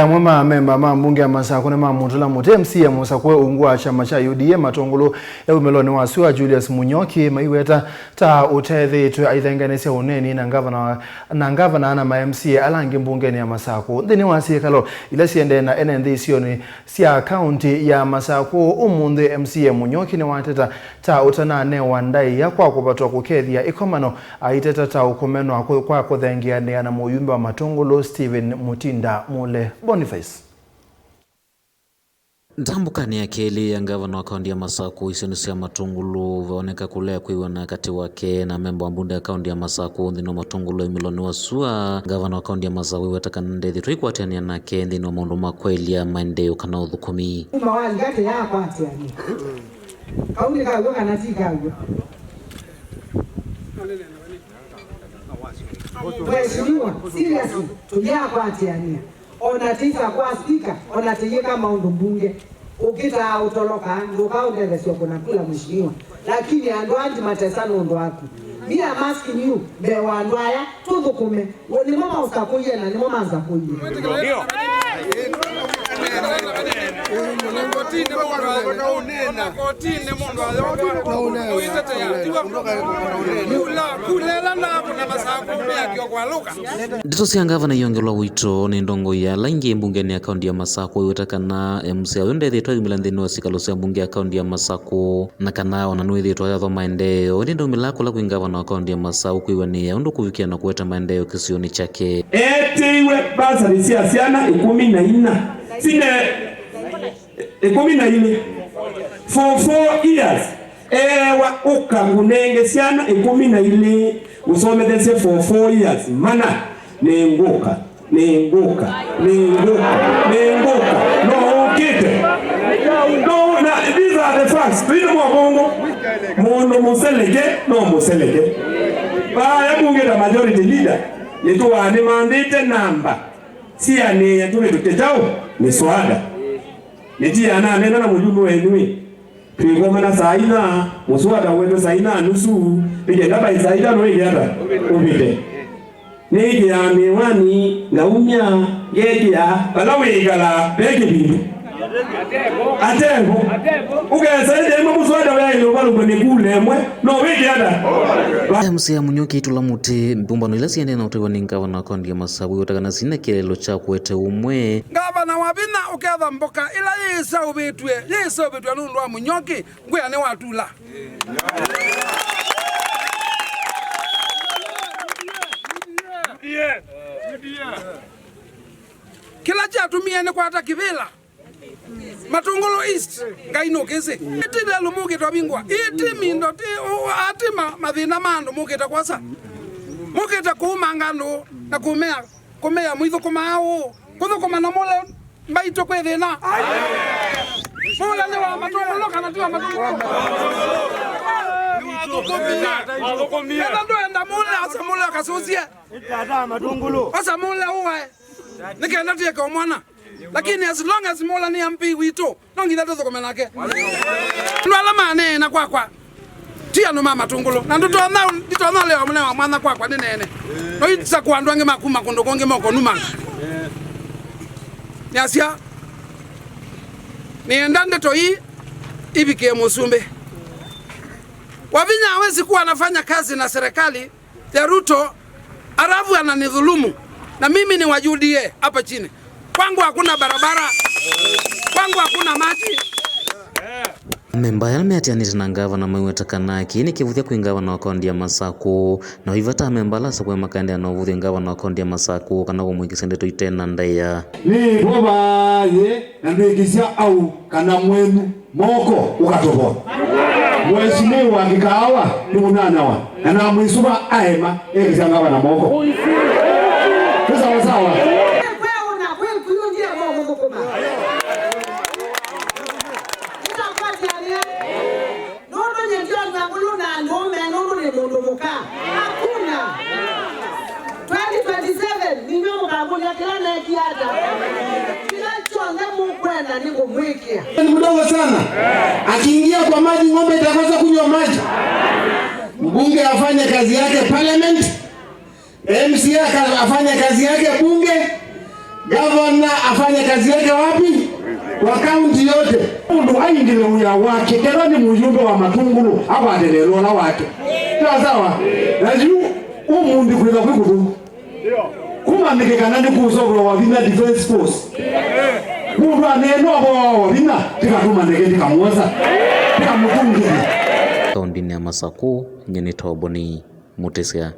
Mwema memba MBUNGE ya MASAKU na MAMUTULA MUTI MUSAKUE UNGU chama cha UDA MATUNGULU ya WUMILONI wa SYUA JULIUS MUNYWOKI MAIWETA ta UTETHIITWE AITHENGEANISYA UNEENI na NGAVANA na MMCA alangi MBUNGENI ya MASAKU ndini wasi kalo ila siende na NND sioni sia county ya MASAKU umunde MCA MUNYWOKI ni wateta ta utanane wandai ya kwa kupatwa kukethia ikomano aiteta ta ukomeno kwa kuthengeania na muyumbe wa MATUNGULU Stephen Mutinda Mule Boniface. Ntambukani ya keli ya ngavana wa kaunti ya MASAKU isiyonusia MATUNGULU vaoneka kulea kuiwa na kati wake na memba wa mbunge ya kaunti ya MASAKU ndino MATUNGULU WUMILONI wa SYUA ngavana wa kaunti ya MASAKU wataka ndethi tuikwatiania nake ndino maundu makweli ya maendeleo kana uthukumi mawali gate ya kwatiania kaunti kago kana tikago Mheshimiwa, seriously, tuliakwatiania onatita kwa speaker onatiyeka maundu mbunge ukita utoloka ndoka undelesio kuna kula mheshimiwa lakini andwaji matesano ndo wako me am asking you be wandwaya Tuthukume ni mama usakuye na ni mama nzakuye ndio Dito sia ngavana yongelwa wito ni ndongo ya laingi mbungeni ya kaunti ya MASAKU iwetakana MCA UNDETHIITWE yumilandhini wa sikalosi ya mbunge ya kaunti ya MASAKU na kana wananuithitwa yatho maendeleo ndi ndomi lako la kuingavana wa kaunti ya MASAKU kuiwania undu kuvikia na kuweta maendeleo kisioni chake etiwe basa lisia siana 14 sine 14 for 4 years ewa ukangunenge siana 12 usomethese for 4 years mana nenguka no ukite no na these are the facts twino mwabongo mono muselege ba mbunge la majority leader yetu wane mandate namba siane yatume tutetao ni swada nitia nena na mujumbe wenyewe twigomana saina muswada wetu saina nusu bije ndaba saida no yata ubite nige ya miwani ngaumya gegia balawigala bege bindu atengo ugesaide muswada wewe balugo ni kulemwe no wige ata MCA MUNYWOKI itula muti mpumbano ila siende na utewa ni ngavana wa kaunti ya MASAKU utakana sina kilelo cha kuwete umwe ngavana wabina uketha mboka ila yisa ubitwe nundu wa MUNYWOKI ngwea ni watula kila chatumia ni kwata kivila MATUNGULU East ngaino kese iti delu mukita bingwa iti mindo ti ati mathina mando mukita kwasa mukita kumangano na kumea mwithu kumao kuthukuma na mole mbaito kwethina mole ni wa MATUNGULU kana ti wa MATUNGULU kana ndo mole asa mole akasusie itata MATUNGULU asa mole uwe nikenda tieka omwana lakini as long as mola ni MP wito nongitha Tuthukume nake ndwala mane na kwakwa tia no mama MATUNGULU na nditona leo mwana wa mwana kwakwa ni nene no itsa kwandwange makuma kondo konge moko numa nyasia ni ndande to hii ibike musumbe wavinya hawezi kuwa anafanya kazi na serikali ya Ruto arafu ananidhulumu na mimi ni wa UDA hapa chini kwangu hakuna barabara, kwangu hakuna maji. Memba ya meatianite na ngavana MAIWETA kanaki ni kivuthia kuingavana wa kaunti ya MASAKU na hivata memba la sakwe makande ya novuthia ngavana wa kaunti ya MASAKU kana kumwiki sendeto itena ndaya ni bobaye na ndikisia au kana mwenu moko ukatobo mheshimiwa ngikawa ni munanawa na mwisuba aema ekisia ngavana moko sawa hakuna 2027 ninyo mkabulia kila na kiata kila chonde mukwenda ningo mwikia ni mdogo sana akiingia kwa maji ng'ombe itakosa kunywa maji mbunge afanye kazi yake parliament MCA afanye kazi yake bunge Gavana afanye kazi yake wapi? Kwa kaunti yote. Mundu aingile uya wake kera ni mujumbe wa Matungulu abadelelo la wake. Sawa. Naju umundu kuza kwikudu. Kuma ngekanani kusobwa wa Vina Defense Force. Mundu aneno abo wa Vina tikatuma ndege kamuoza. Tikamutungulu. Kaundini ya MASAKU nyeni toboni mutesya.